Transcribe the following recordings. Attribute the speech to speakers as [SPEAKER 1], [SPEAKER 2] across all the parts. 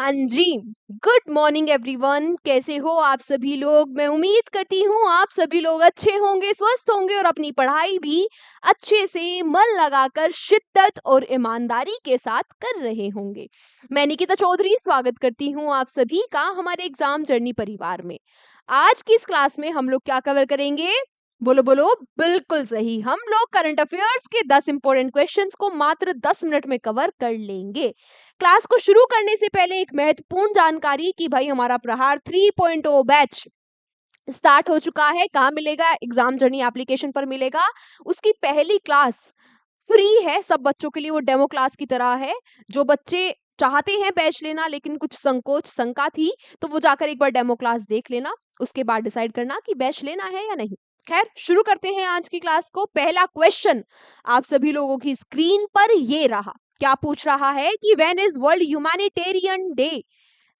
[SPEAKER 1] हाँ जी, good morning everyone. कैसे हो आप सभी लोग? मैं उम्मीद करती हूँ आप सभी लोग अच्छे होंगे, स्वस्थ होंगे और अपनी पढ़ाई भी अच्छे से मन लगाकर शिद्दत और ईमानदारी के साथ कर रहे होंगे। मैं निकिता चौधरी स्वागत करती हूँ आप सभी का हमारे एग्जाम जर्नी परिवार में। आज की इस क्लास में हम लोग क्या कवर करेंगे? बोलो बोलो। बिल्कुल सही, हम लोग करंट अफेयर्स के 10 इंपॉर्टेंट क्वेश्चंस को मात्र 10 मिनट में कवर कर लेंगे। क्लास को शुरू करने से पहले एक महत्वपूर्ण जानकारी कि भाई हमारा प्रहार 3.0 बैच स्टार्ट हो चुका है। कहाँ मिलेगा? एग्जाम जर्नी एप्लीकेशन पर मिलेगा। उसकी पहली क्लास फ्री है सब बच्चों के लिए, वो डेमो क्लास की तरह है। जो बच्चे चाहते हैं बैच लेना लेकिन कुछ संकोच शंका थी, तो वो जाकर एक बार डेमो क्लास देख लेना, उसके बाद डिसाइड करना कि बैच लेना है या नहीं। खैर, शुरू करते हैं आज की क्लास को। पहला क्वेश्चन आप सभी लोगों की स्क्रीन पर ये रहा। क्या पूछ रहा है कि when is world humanitarian day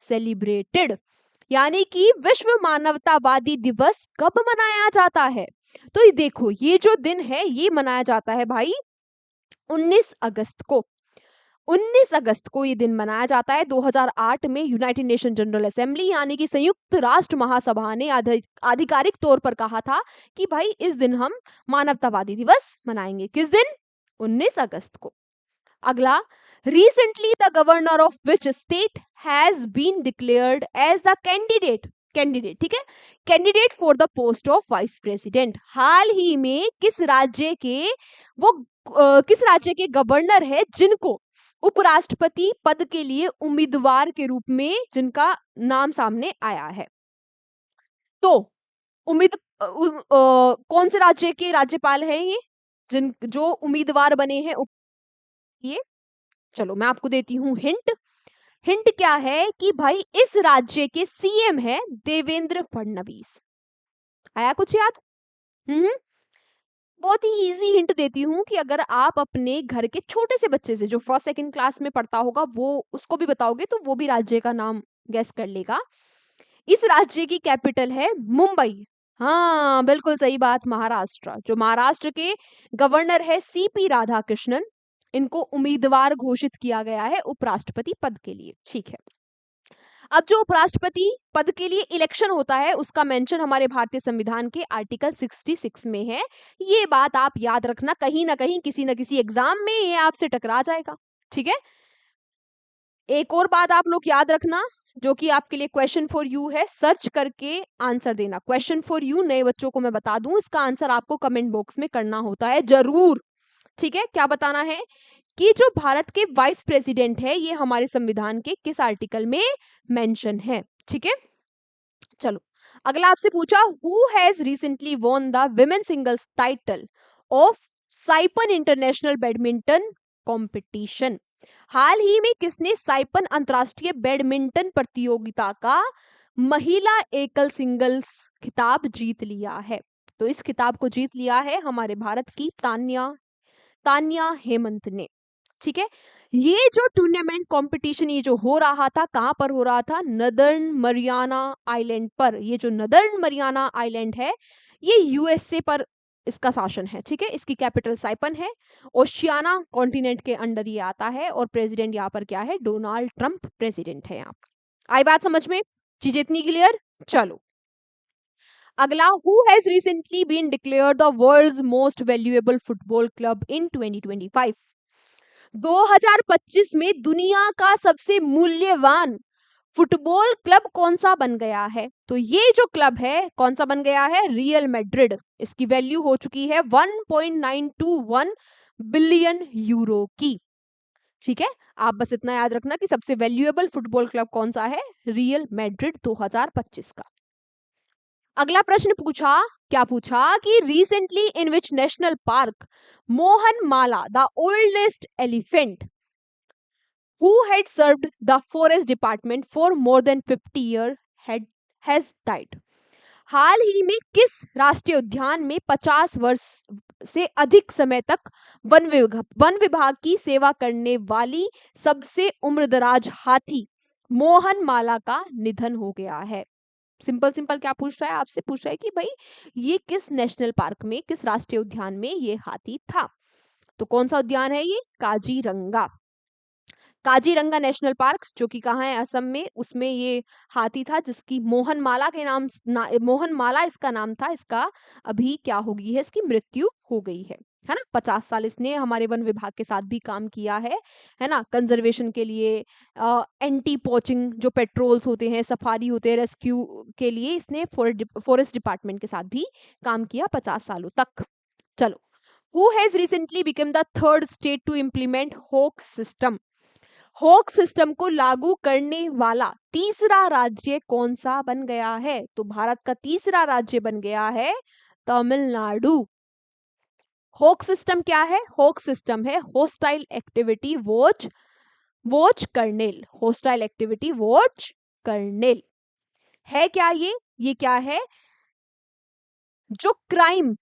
[SPEAKER 1] celebrated? यानी कि विश्व मानवतावादी दिवस कब मनाया जाता है? तो ये देखो, ये जो दिन है ये मनाया जाता है भाई 19 अगस्त को। 19 अगस्त को ये दिन मनाया जाता है। 2008 में यूनाइटेड नेशन जनरल असेंबली यानी कि संयुक्त राष्ट्र महासभा ने आधिकारिक तौर पर कहा था कि भाई इस दिन हम मानवतावादी दिवस मनाएंगे। किस दिन? 19 अगस्त को। अगला, recently the governor of which state has been declared as the candidate, ठीक है, candidate for the post of vice president. हाल ही में किस राज्य के गवर्नर है जिनको उपराष्ट्रपति पद के लिए उम्मीदवार के रूप में जिनका नाम सामने आया है? तो कौन से राज्य के राज्यपाल हैं ये जिन जो उम्मीदवार बने हैं ये? चलो मैं आपको देती हूँ हिंट। हिंट क्या है कि भाई इस राज्य के सीएम है देवेंद्र फडणवीस। आया कुछ याद? हम्म। बहुत ही इजी हिंट देती हूँ कि अगर आप अपने घर के छोटे से बच्चे से जो फर्स्ट सेकंड क्लास में पढ़ता होगा वो उसको भी बताओगे तो वो भी राज्य का नाम गेस कर लेगा। इस राज्य की कैपिटल है मुंबई। हाँ, बिल्कुल सही बात, महाराष्ट्र। जो महाराष्ट्र के गवर्नर है सीपी राधाकृष्णन, इनको उम्मीदवार घोषित किया गया है उपराष्ट्रपति पद के लिए। ठीक है, अब जो उपराष्ट्रपति पद के लिए इलेक्शन होता है उसका मेंशन हमारे भारतीय संविधान के आर्टिकल 66 में है। ये बात आप याद रखना, कहीं ना कहीं किसी न किसी एग्जाम में ये आपसे टकरा जाएगा। ठीक है, एक और बात आप लोग याद रखना जो कि आपके लिए क्वेश्चन फॉर यू है, सर्च करके आंसर देना। क्वेश्चन फॉर यू नए बच्चों को मैं बता दूं, इसका आंसर आपको कमेंट बॉक्स में करना होता है जरूर। ठीक है, क्या बताना है कि जो भारत के वाइस प्रेसिडेंट है ये हमारे संविधान के किस आर्टिकल में मेंशन है। ठीक है, चलो अगला आपसे पूछा, who has recently won the women singles title of Saipan international badminton competition? हाल ही में किसने साइपन अंतरराष्ट्रीय बैडमिंटन प्रतियोगिता का महिला एकल सिंगल्स खिताब जीत लिया है? तो इस खिताब को जीत लिया है हमारे भारत की तान्या तान्या हेमंत ने। ठीक है, ये जो टूर्नामेंट कंपटीशन ये जो हो रहा था कहां पर हो रहा था? नदर्न मरियाना आइलैंड पर। ये जो नदर्न मरियाना आइलैंड है ये यूएसए पर इसका शासन है। ठीक है, इसकी कैपिटल साइपन है। ओशियाना कॉन्टिनेंट के अंडर ये आता है और प्रेसिडेंट यहाँ पर क्या है? डोनाल्ड ट्रंप प्रेसिडेंट है यहाँ पर। आई बात समझ में? चीजें इतनी क्लियर? चलो अगला, who has recently been declared the world's most valuable football club in 2025? 2025 में दुनिया का सबसे मूल्यवान फुटबॉल क्लब कौन सा बन गया है? तो ये जो क्लब है कौन सा बन गया है? Real Madrid. इसकी वैल्यू हो चुकी है 1.921 बिलियन यूरो की। ठीक है, आप बस इतना याद रखना कि सबसे वैल्यूएबल फुटबॉल क्लब कौन सा है? रियल मैड्रिड 2025 का। अगला प्रश्न पूछा, क्या पूछा कि recently in which national park Mohan Mala the oldest elephant who had served the forest department for more than 50 years had has died? हाल ही में किस राष्ट्रीय उद्यान में 50 वर्ष से अधिक समय तक वन विभाग की सेवा करने वाली सबसे उम्रदराज हाथी मोहन माला का निधन हो गया है? सिंपल सिंपल क्या पूछ रहा है आपसे? पूछ रहा है कि भाई ये किस नेशनल पार्क में, किस राष्ट्रीय उद्यान में ये हाथी था? तो कौन सा उद्यान है ये? काजीरंगा। काजीरंगा नेशनल पार्क जो कि कहाँ है, असम में, उसमें ये हाथी था जिसकी मोहनमाला के नाम मोहनमाला इसका नाम था, इसका अभी क्या हो गई है, इसकी मृत्यु हो गई है ना। 50 साल इसने हमारे वन विभाग के साथ भी काम किया है ना, कंजर्वेशन के लिए, एंटी पोचिंग जो पेट्रोल्स होते हैं, सफारी होते हैं, रेस्क्यू के लिए इसने फॉरेस्ट डिपार्टमेंट के साथ भी काम किया 50 सालों तक। चलो, who has recently become the third state to implement होक सिस्टम? होक सिस्टम को लागू करने वाला तीसरा राज्य कौन सा बन गया है? तो भारत का तीसरा राज्य बन गया है तमिलनाडु। होक सिस्टम क्या है? होक सिस्टम है hostile activity watch kernel. Hostile activity watch kernel है क्या ये क्या है? जो क्राइम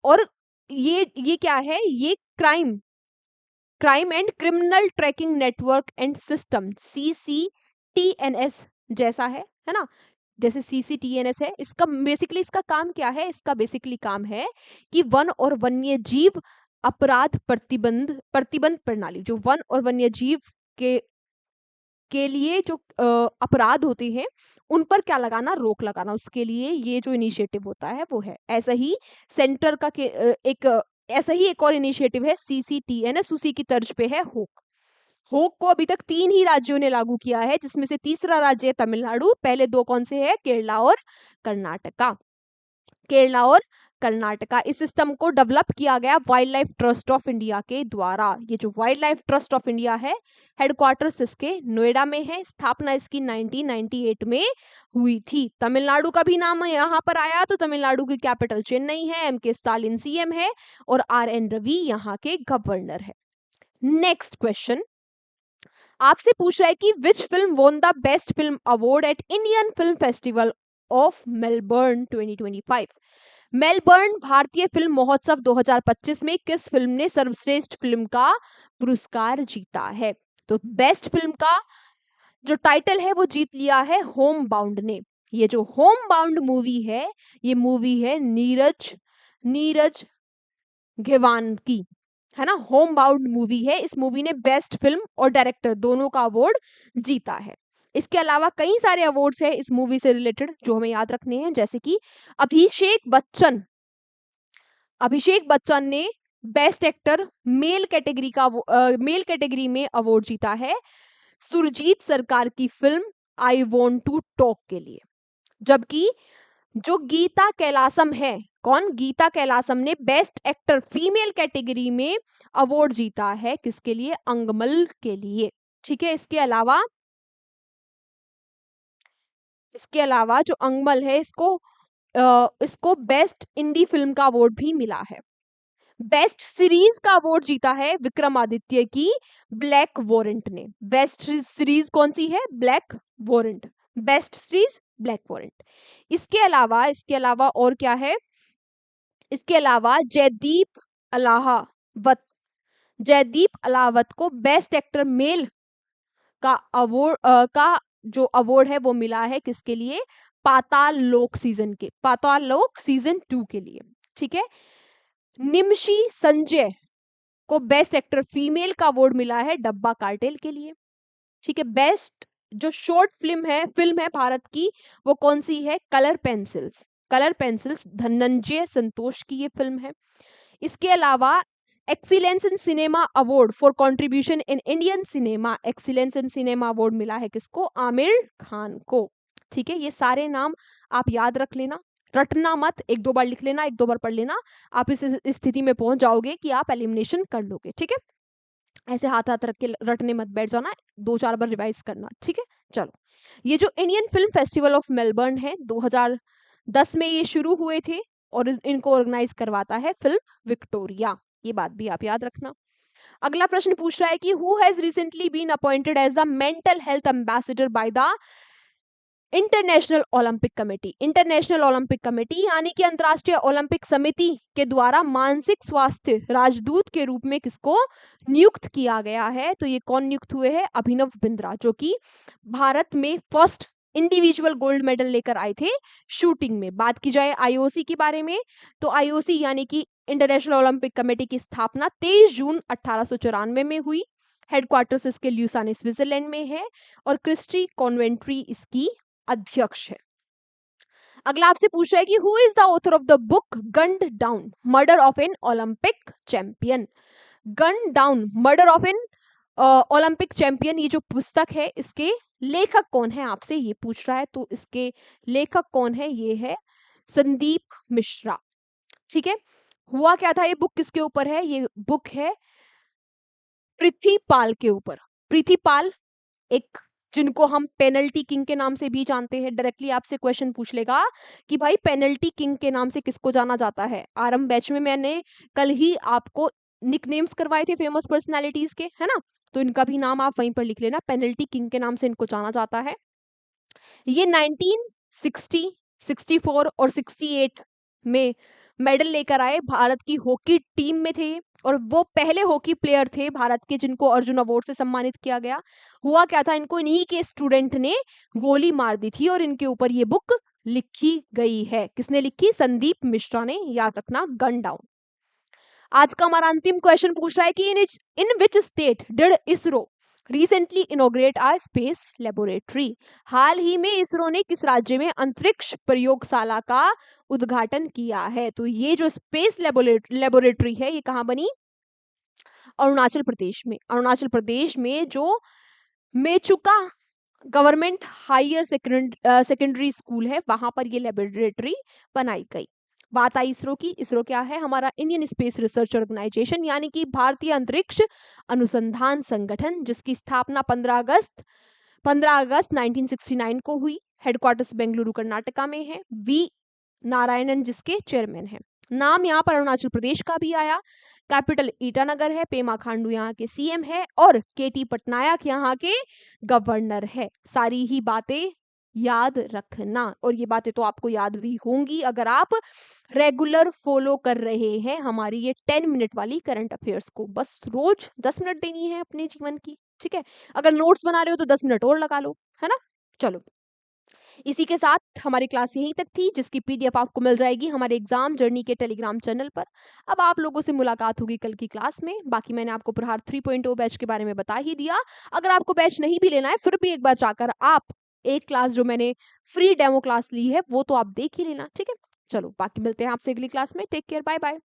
[SPEAKER 1] और ये क्या है? ये crime and criminal tracking network and system, CCTNS जैसा है ना, जैसे CCTNS है। इसका बेसिकली इसका काम क्या है? इसका बेसिकली काम है कि वन और वन्य जीव अपराध प्रतिबंध प्रणाली, जो वन और वन्य जीव के लिए जो अपराध होते हैं उन पर क्या लगाना, रोक लगाना, उसके लिए ये जो इनिशिएटिव होता है वो है। ऐसा ही सेंटर का ऐसा ही एक और इनिशिएटिव है CCTNS, उसी की तर्ज पे है होक। होक को अभी तक 3 ही राज्यों ने लागू किया है, जिसमें से तीसरा राज्य है तमिलनाडु। पहले 2 कौन से है? केरला और कर्नाटका। केरला और कर्नाटका। इस सिस्टम को डेवलप किया गया wild life trust of India के द्वारा। ये जो wild life trust of India है, हेडक्वार्टर्स इसके नोएडा में है। स्थापना इसकी 1998 में हुई थी। तमिलनाडु का भी नाम यहाँ पर आया तो तमिलनाडु की कैपिटल चेन्नई है, MK स्टालिन CM है और RN रवि यहाँ के गवर्नर है। नेक्स्ट क्वेश्चन आपसे पूछ रहा है कि which film won the best film award at Indian film festival of Melbourne 2025? Melbourne भारतीय फिल्म महोत्सव 2025 में किस फिल्म ने सर्वश्रेष्ठ फिल्म का पुरस्कार जीता है? तो बेस्ट फिल्म का जो टाइटल है वो जीत लिया है होम बाउंड ने। ये जो होम बाउंड मूवी है, ये मूवी है नीरज घेवान की, है ना। होम बाउंड मूवी है। इस मूवी ने बेस्ट फिल्म और डायरेक्टर दोनों का अवार्ड जीता है। इसके अलावा कई सारे अवार्ड्स है इस मूवी से रिलेटेड जो हमें याद रखने हैं, जैसे कि अभिषेक बच्चन ने बेस्ट एक्टर मेल कैटेगरी में अवार्ड जीता है सुरजीत सरकार की film I want to talk के लिए। जबकि जो गीता कैलासम है, कौन? गीता कैलासम ने बेस्ट एक्टर फीमेल कैटेगरी में अवार्ड जीता है, किसके लिए? अंगमल के लिए। ठीक है। इसके अलावा जो अंगमल है इसको बेस्ट इंडी फिल्म का अवार्ड भी मिला है। बेस्ट सीरीज का अवार्ड जीता है विक्रमादित्य की ब्लैक वॉरेंट ने। बेस्ट सीरीज कौन सी है? Black warrant. Best series black warrant. इसके अलावा और क्या है? इसके अलावा जयदीप अलावत को बेस्ट एक्टर मेल का जो अवार्ड है वो मिला है, किसके लिए? पाताल लोक सीजन 2 के लिए। ठीक है। निमशी संजय को बेस्ट एक्टर फीमेल का अवार्ड मिला है डब्बा कार्टेल के लिए। ठीक है। बेस्ट जो शॉर्ट फिल्म है भारत की, वो कौन सी है? कलर पेंसिल्स धनंजय संतोष की ये फिल्म है। इसके अलावा excellence in cinema award for contribution in Indian cinema, excellence in cinema award मिला है किसको? आमिर खान को। ठीक है। ये सारे नाम आप याद रख लेना, रटना मत, 1-2 बार लिख लेना, 1-2 बार पढ़ लेना, आप इस स्थिति में पहुंच जाओगे कि आप एलिमिनेशन कर लोगे। ठीक है। ऐसे हाथ रख के रटने मत बैठ जाना, 2-4 बार रिवाइज करना। ठीक है। चलो, ये जो Indian film festival of Melbourne है 2010 में ये शुरू हुए थे और इनको ऑर्गेनाइज करवाता है फिल्म विक्टोरिया। ये बात भी आप याद रखना। अगला प्रश्न पूछ रहा है कि who has recently been appointed as the mental health ambassador by the International Olympic Committee यानी कि अंतर्राष्ट्रीय ओलंपिक समिति के द्वारा मानसिक स्वास्थ्य राजदूत के रूप में किसको नियुक्त किया गया है? तो ये कौन नियुक्त हुए हैं? अभिनव बिंद्रा, जो कि भारत में फर्स्ट इंडिविजुअल गोल्ड मेडल लेकर आए थे शूटिंग में। बात की जाए IOC के बारे में, तो IOC यानी कि इंटरनेशनल ओलंपिक कमेटी की स्थापना 23 जून 1894 में हुई। हेडक्वार्टर्स इसके ल्यूसाने स्विट्जरलैंड में है और क्रिस्टी कॉन्वेंट्री इसकी अध्यक्ष है। अगला आपसे पूछ रहा है कि who is the author of the book gunned down murder of an Olympic champion. Gun down murder of an Olympic champion, ये जो पुस्तक है इसके लेखक कौन है, आपसे ये पूछ रहा है। तो इसके लेखक कौन है, ये है संदीप मिश्रा। ठीक है, हुआ क्या था, ये बुक किसके ऊपर है, ये बुक है पृथ्वीपाल के ऊपर। पृथ्वीपाल एक जिनको हम पेनल्टी किंग के नाम से भी जानते हैं। डायरेक्टली आपसे क्वेश्चन पूछ लेगा कि भाई पेनल्टी किंग के नाम से किसको जाना जाता है। आरंभ बैच में मैंने कल ही आपको निकनेम्स करवाए थे फेमस पर्सनालिटीज के, है ना, तो इनका भी नाम आप वहीं पर लिख लेना। पेनल्टी किंग के नाम से इनको जाना जाता है। ये 1960, 64 और 68 में मेडल लेकर आए, भारत की हॉकी टीम में थे और वो पहले हॉकी प्लेयर थे भारत के जिनको अर्जुन अवार्ड से सम्मानित किया गया। हुआ क्या था, इनको इन्हीं के स्टूडेंट ने गोली मार दी थी और इनके ऊपर ये बुक लिखी गई है। किसने लिखी, संदीप मिश्रा ने, याद रखना, गन डाउन। आज का हमारा अंतिम क्वेश्चन पूछ रहा है कि in which state did ISRO recently inaugurate a space laboratory. हाल ही में इसरो ने किस राज्य में अंतरिक्ष प्रयोगशाला का उद्घाटन किया है। तो ये जो स्पेस लेबोरेटरी है ये कहाँ बनी, अरुणाचल प्रदेश में। अरुणाचल प्रदेश में जो Mechuka government higher secondary school है वहां पर ये लेबोरेटरी बनाई गई। बात आई इसरो की। इसरो क्या है, हमारा इंडियन स्पेस रिसर्च ऑर्गेनाइजेशन, यानी कि भारतीय अंतरिक्ष अनुसंधान संगठन, जिसकी स्थापना 15 अगस्त 1969 को हुई। हेडक्वार्टर्स बेंगलुरु कर्नाटका में है। वी नारायणन जिसके चेयरमैन है। नाम यहाँ पर अरुणाचल प्रदेश का भी आया। कैपिटल ईटानगर है। पेमा खांडू यहाँ के सीएम है और केटी पटनायक यहाँ के गवर्नर है। सारी ही बातें याद रखना, और ये बातें तो आपको याद भी होंगी अगर आप रेगुलर फॉलो कर रहे हैं हमारी ये 10 मिनट वाली करंट अफेयर्स को। बस रोज 10 मिनट देनी है अपने जीवन की, ठीक है। अगर नोट्स बना रहे हो तो 10 मिनट और लगा लो, है ना। चलो, इसी के साथ हमारी क्लास यहीं तक थी, जिसकी पीडीएफ आपको मिल जाएगी हमारे एग्जाम जर्नी के टेलीग्राम चैनल पर। अब आप लोगों से मुलाकात होगी कल की क्लास में। बाकी मैंने आपको प्रहार 3.0 बैच के बारे में बता ही दिया। अगर आपको बैच नहीं भी लेना है फिर भी एक बार जाकर आप एक क्लास जो मैंने फ्री डेमो क्लास ली है वो तो आप देख ही लेना, ठीक है। चलो, बाकी मिलते हैं आपसे अगली क्लास में। Take care, bye bye.